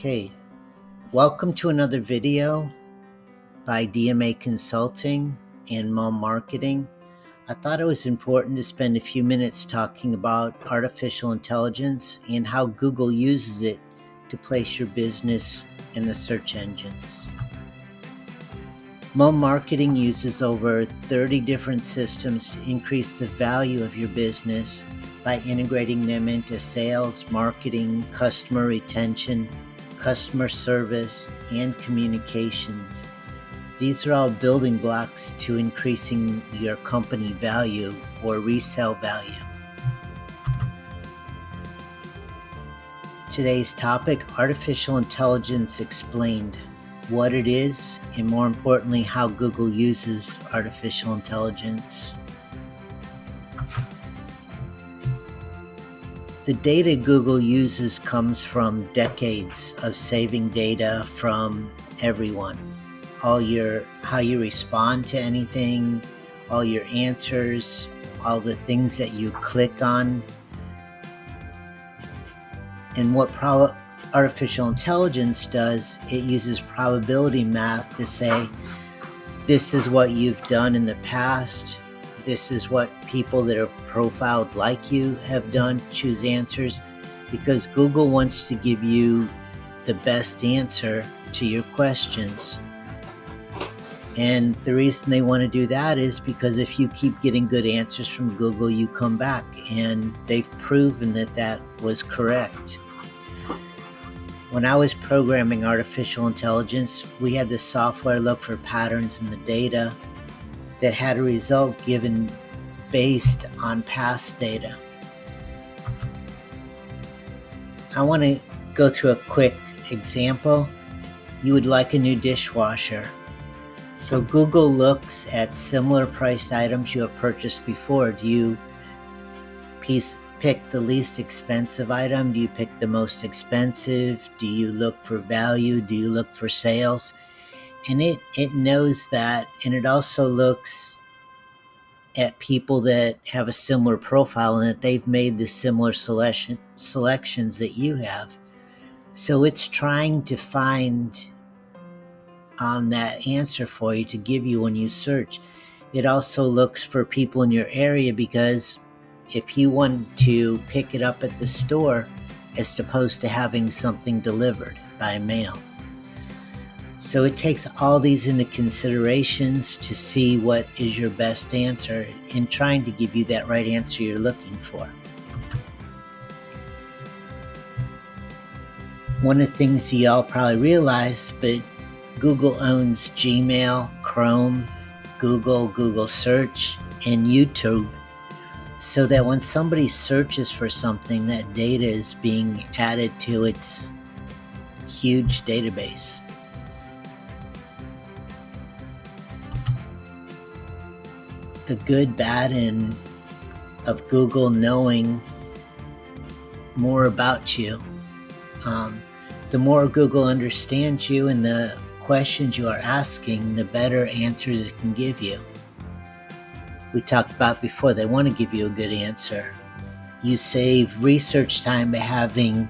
Okay, welcome to another video by DMA Consulting and Mom Marketing. I thought it was important to spend a few minutes talking about artificial intelligence and how Google uses it to place your business in the search engines. Mom Marketing uses over 30 different systems to increase the value of your business by integrating them into sales, marketing, customer retention, customer service, and communications. These are all building blocks to increasing your company value or resale value. Today's topic, artificial intelligence explained. What it is, and more importantly, how Google uses artificial intelligence. The data Google uses comes from decades of saving data from everyone. How you respond to anything, all your answers, all the things that you click on. And what artificial intelligence does, it uses probability math to say, this is what you've done in the past. This is what people that are profiled like you have done. Choose answers because Google wants to give you the best answer to your questions. And the reason they want to do that is because if you keep getting good answers from Google, you come back, and they've proven that that was correct. When I was programming artificial intelligence, we had the software look for patterns in the data that had a result given based on past data. I want to go through a quick example. You would like a new dishwasher. So Google looks at similar priced items you have purchased before. Do you pick the least expensive item? Do you pick the most expensive? Do you look for value? Do you look for sales? And it knows that, and it also looks at people that have a similar profile and that they've made the similar selections that you have. So it's trying to find that answer for you to give you when you search. It also looks for people in your area because if you want to pick it up at the store as opposed to having something delivered by mail. So it takes all these into considerations to see what is your best answer in trying to give you that right answer you're looking for. One of the things you all probably realize, but Google owns Gmail, Chrome, Google Search, and YouTube. So that when somebody searches for something, that data is being added to its huge database. The good, bad, and of Google knowing more about you. The more Google understands you and the questions you are asking, the better answers it can give you. We talked about before, they want to give you a good answer. You save research time by having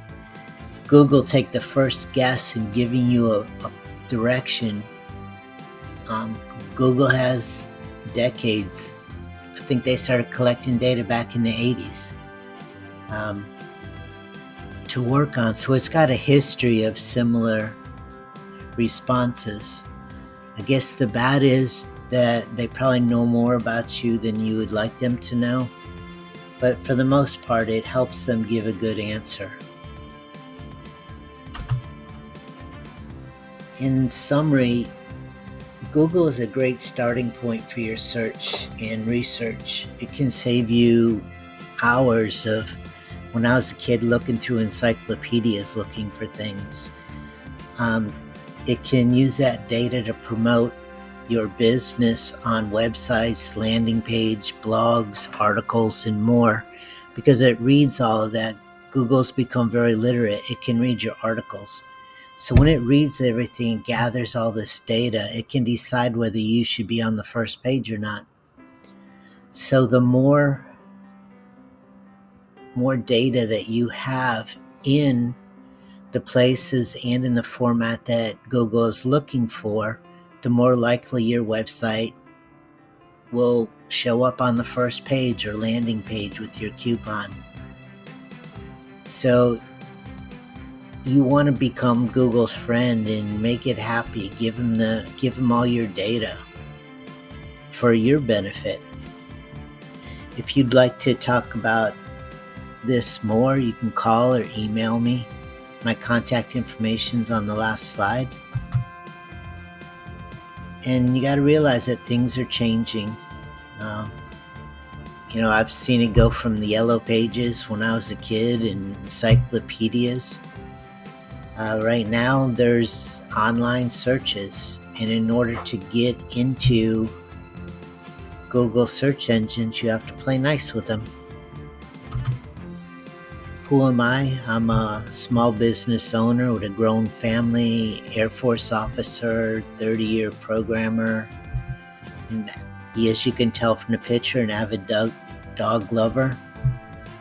Google take the first guess and giving you a direction. Google has decades. I think they started collecting data back in the 80s to work on. So it's got a history of similar responses. I guess the bad is that they probably know more about you than you would like them to know. But for the most part, it helps them give a good answer. In summary, Google is a great starting point for your search and research. It can save you hours of, when I was a kid, looking through encyclopedias looking for things. It can use that data to promote your business on websites, landing page, blogs, articles, and more, because it reads all of that. Google's become very literate. It can read your articles. So when it reads everything and gathers all this data, it can decide whether you should be on the first page or not. So the more data that you have in the places and in the format that Google is looking for, the more likely your website will show up on the first page or landing page with your coupon. So you want to become Google's friend and make it happy. Give them all your data for your benefit. If you'd like to talk about this more, you can call or email me. My contact information's on the last slide. And you got to realize that things are changing. I've seen it go from the yellow pages when I was a kid and encyclopedias. Right now, there's online searches, and in order to get into Google search engines, you have to play nice with them. Who am I? I'm a small business owner with a grown family, Air Force officer, 30-year programmer, and as you can tell from the picture, an avid dog lover.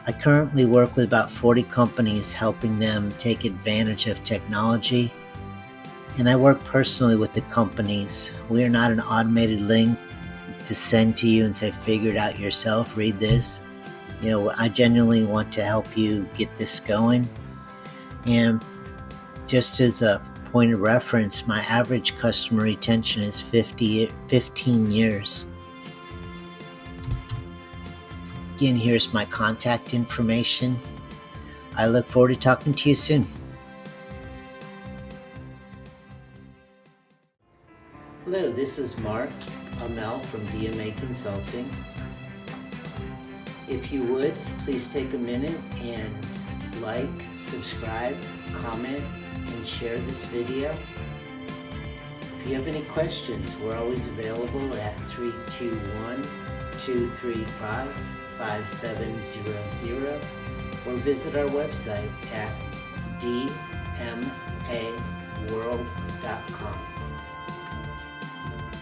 I currently work with about 40 companies, helping them take advantage of technology, and I work personally with the companies. We are not an automated link to send to you and say, figure it out yourself, read this. I genuinely want to help you get this going. And just as a point of reference, my average customer retention is 15 years. Again, here's my contact information. I look forward to talking to you soon. Hello, this is Mark Amel from DMA Consulting. If you would, please take a minute and like, subscribe, comment, and share this video. If you have any questions, we're always available at 321-235-5700 or visit our website at